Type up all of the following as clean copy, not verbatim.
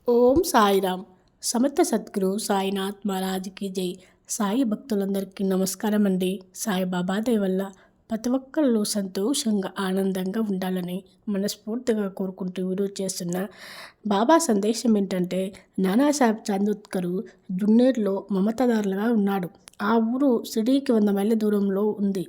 ఓం సాయిరామ్. సమర్థ సద్గురు సాయినాథ్ మహారాజ్కి జై. సాయి భక్తులందరికీ నమస్కారం అండి. సాయిబాబా దయ వల్ల ప్రతి ఒక్కళ్ళు సంతోషంగా ఆనందంగా ఉండాలని మనస్ఫూర్తిగా కోరుకుంటూ వీడియో చేస్తున్న బాబా సందేశం ఏంటంటే, నానాసాహెబ్ చాందోద్కర్ జున్నేర్లో మమతాదారులుగా ఉన్నాడు. ఆ ఊరు సిటీకి 100 మైళ్ళ దూరంలో ఉంది.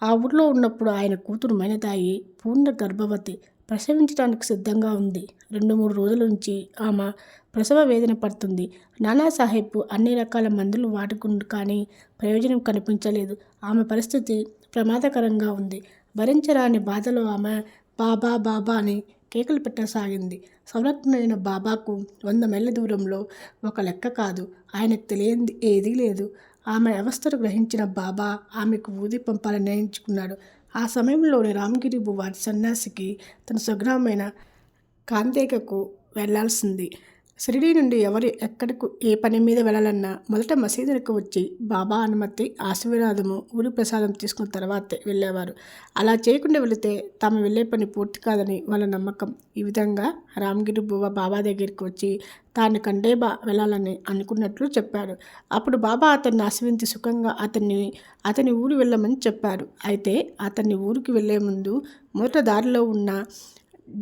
ఆ ఊరిలో ఉన్నప్పుడు ఆయన కూతురు మైనతాయి పూర్ణ గర్భవతి, ప్రసవించడానికి సిద్ధంగా ఉంది. 2-3 రోజుల నుంచి ఆమె ప్రసవ వేదన పడుతుంది. నానాసాహెబ్ అన్ని రకాల మందులు వాడుకుంటూ కానీ ప్రయోజనం కనిపించలేదు. ఆమె పరిస్థితి ప్రమాదకరంగా ఉంది. భరించరాని బాధలో ఆమె బాబా బాబా అని కేకలు పెట్టసాగింది. సంరక్షణైన బాబాకు 100 మైళ్ళ దూరంలో ఒక లెక్క కాదు. ఆయనకు తెలియంది ఏదీ లేదు. ఆమె అవస్థను గ్రహించిన బాబా ఆమెకు ఊది పంపాలని నిర్ణయించుకున్నాడు. ఆ సమయంలోనే రామగిరి బువ్వ సన్యాసికి తన స్వగ్రామైన కాంతేకకు వెళ్లాల్సింది. షిరిడీ నుండి ఎవరు ఎక్కడకు ఏ పని మీద వెళ్ళాలన్నా మొదట మసీదులకు వచ్చి బాబా అనుమతి, ఆశీర్వాదము, ఊరి ప్రసాదం తీసుకున్న తర్వాతే వెళ్ళేవారు. అలా చేయకుండా వెళితే తాము వెళ్ళే పని పూర్తి కాదని వాళ్ళ నమ్మకం. ఈ విధంగా రామగిరి బువ్వ బాబా దగ్గరికి వచ్చి తాను కండేబా వెళ్ళాలని అనుకున్నట్లు చెప్పాడు. అప్పుడు బాబా అతన్ని ఆశీర్వదించి సుఖంగా అతని ఊరు వెళ్ళమని చెప్పారు. అయితే అతన్ని ఊరికి వెళ్లే ముందు మొదట దారిలో ఉన్న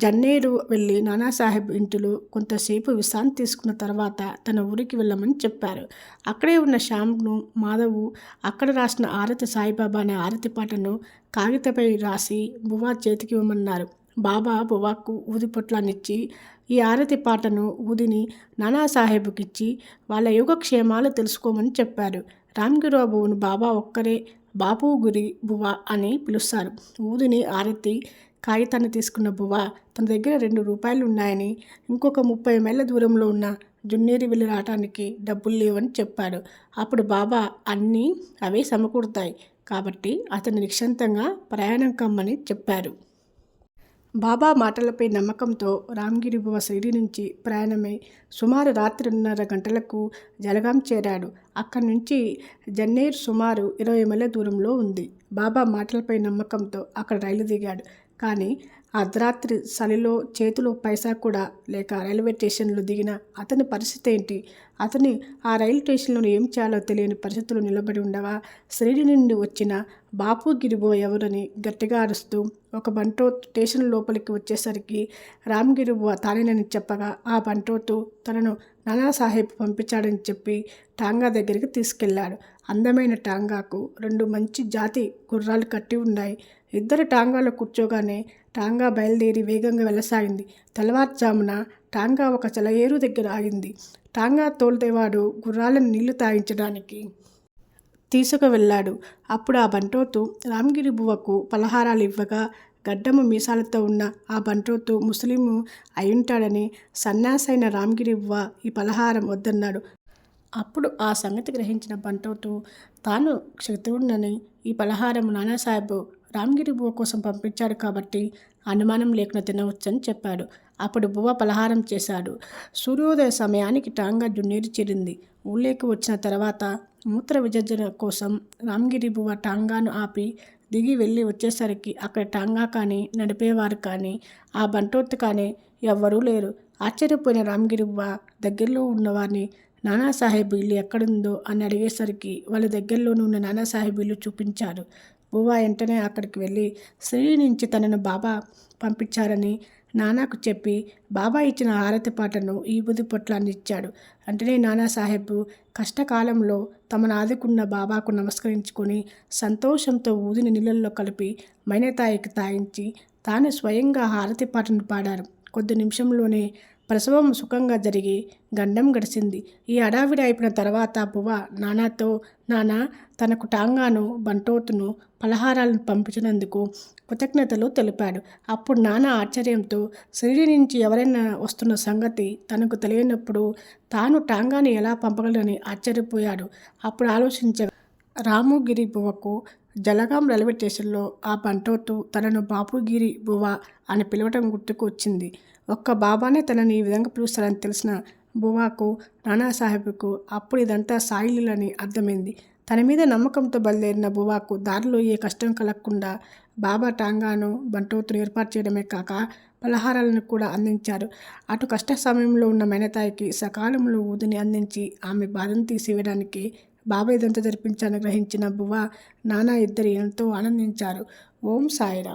జన్నేరు వెళ్ళి నానాసాహెబ్ ఇంటిలో కొంతసేపు విశ్రాంతి తీసుకున్న తర్వాత తన ఊరికి వెళ్ళమని చెప్పారు. అక్కడే ఉన్న శ్యామ్ను, మాధవు అక్కడ రాసిన ఆరతి సాయిబాబా అనే ఆరతి పాటను కాగితపై రాసి బువ్వా చేతికి ఇవ్వమన్నారు. బాబా బువ్వాకు ఊది పొట్లాన్నిచ్చి ఈ ఆరతి పాటను ఊదిని నానాసాహెబ్కి ఇచ్చి వాళ్ళ యోగక్షేమాలు తెలుసుకోమని చెప్పారు. రామగిరిబాబును బాబా ఒక్కరే బాపుగిరి బువ్వా అని పిలుస్తారు. ఊదిని, ఆరతి, కాగితాన్ని తీసుకున్న బువ్వ తన దగ్గర 2 రూపాయలు ఉన్నాయని, ఇంకొక 30 మైళ్ళ దూరంలో ఉన్న జున్నేరు వెళ్ళి రావడానికి డబ్బులు లేవని చెప్పాడు. అప్పుడు బాబా అన్నీ అవే సమకూరుతాయి కాబట్టి అతన్ని నిశ్చింతంగా ప్రయాణం కమ్మని చెప్పారు. బాబా మాటలపై నమ్మకంతో రామగిరి బువ్వ షిరిడీ నుంచి ప్రయాణమై సుమారు రాత్రి 2:30 గంటలకు జలగాం చేరాడు. అక్కడి నుంచి జన్నేరు సుమారు 20 మైళ్ళ దూరంలో ఉంది. బాబా మాటలపై నమ్మకంతో అక్కడ రైలు దిగాడు. కానీ అర్ధరాత్రి చలిలో చేతిలో పైసా కూడా లేక రైల్వే స్టేషన్లో దిగిన అతని పరిస్థితి ఏంటి? అతని ఆ రైలు స్టేషన్లో ఏం చేయాలో తెలియని పరిస్థితులు నిలబడి ఉండగా షిరిడీ నుండి వచ్చిన బాపుగిరిబో ఎవరని గట్టిగా అరుస్తూ ఒక బంటోత్ స్టేషన్ లోపలికి వచ్చేసరికి రామగిరిబో తానేనని చెప్పగా ఆ బంటోతు తనను నానాసాహెబ్ పంపించాడని చెప్పి టాంగా దగ్గరికి తీసుకెళ్లాడు. అందమైన టాంగాకు 2 మంచి జాతి గుర్రాలు కట్టి ఉన్నాయి. ఇద్దరు టాంగాలో కూర్చోగానే టాంగా బయలుదేరి వేగంగా వెళ్ళసాగింది. తెల్లవారుజామున టాంగా ఒక సెలయేరు దగ్గర ఆగింది. టాంగా తోల్తేవాడు గుర్రాలను నీళ్లు తాగించడానికి తీసుకువెళ్ళాడు. అప్పుడు ఆ బంటోతు రామగిరి బువ్వకు పలహారాలు ఇవ్వగా గడ్డము మీసాలతో ఉన్న ఆ బంటోతు ముస్లిము అయ్యుంటాడని సన్యాసైన రామగిరి బువ్వ ఈ పలహారం వద్దన్నాడు. అప్పుడు ఆ సంగతి గ్రహించిన బంటోతు తాను క్షత్రువునని ఈ పలహారం నానాసాహెబ్ రామగిరి బువ్వ కోసం పంపించాడు కాబట్టి అనుమానం లేకుండా తినవచ్చని చెప్పాడు. అప్పుడు బువ్వ పలహారం చేశాడు. సూర్యోదయ సమయానికి టాంగా జున్నేరు చేరింది. ఊళ్ళోకి వచ్చిన తర్వాత మూత్ర విసర్జన కోసం రామగిరి బువ్వ టాంగాను ఆపి దిగి వెళ్ళి వచ్చేసరికి అక్కడ టాంగా కానీ, నడిపేవారు కానీ, ఆ బంటోతు కానీ ఎవ్వరూ లేరు. ఆశ్చర్యపోయిన రామగిరి బువ్వ దగ్గరలో ఉన్నవారిని నానాసాహెబ్ ఇల్లు ఎక్కడుందో అని అడిగేసరికి వాళ్ళ దగ్గరలోనే ఉన్న నానాసాహెబ్ ఇల్లు చూపించారు. బువ్వ వెంటనే అక్కడికి వెళ్ళి షిరిడీ నుంచి తనను బాబా పంపించారని నానాకు చెప్పి బాబా ఇచ్చిన హారతి పాటను ఈ ఊది పొట్లాన్ని ఇచ్చాడు. వెంటనే నానాసాహెబ్ కష్టకాలంలో తమను ఆదుకున్న బాబాకు నమస్కరించుకొని సంతోషంతో ఊదిని నీళ్ళల్లో కలిపి మైనతాయికి తాగించి తాను స్వయంగా హారతి పాటను పాడారు. కొద్ది నిమిషంలోనే ప్రసవం సుఖంగా జరిగి గండం గడిచింది. ఈ హడావిడి అయిపోయిన తర్వాత బువ్వ నానాతో, నానా తనకు టాంగాను, బంటోతును పలహారాలను పంపించినందుకు కృతజ్ఞతలు తెలిపాడు. అప్పుడు నానా ఆశ్చర్యంతో షిరిడీ నుంచి ఎవరైనా వస్తున్న సంగతి తనకు తెలియనప్పుడు తాను టాంగాని ఎలా పంపగలనని ఆశ్చర్యపోయాడు. అప్పుడు ఆలోచించగా రామగిరి బువ్వకు జలగాం రైల్వే స్టేషన్లో ఆ బంటోతు తనను బాపుగిరి బువ్వ అని పిలవటం గుర్తుకు వచ్చింది. ఒక్క బాబానే తనని ఈ విధంగా పిలుస్తారని తెలిసిన బువ్వాకు, నానాసాహెబ్కు అప్పుడు ఇదంతా సాయిలీలని అర్థమైంది. తన మీద నమ్మకంతో బయలుదేరిన బువ్వాకు దారిలో ఏ కష్టం కలగకుండా బాబా టాంగాను బంటోతును ఏర్పాటు చేయడమే కాక పలహారాలను కూడా అందించారు. అటు కష్ట సమయంలో ఉన్న మైనతాయికి సకాలంలో ఊదిని అందించి ఆమె బాధను తీసివేయడానికి బాబా ఇదంతా జరిపించాలని గ్రహించిన బువ్వ నాన్న ఇద్దరు ఎంతో ఆనందించారు. ఓం సాయిరామ్.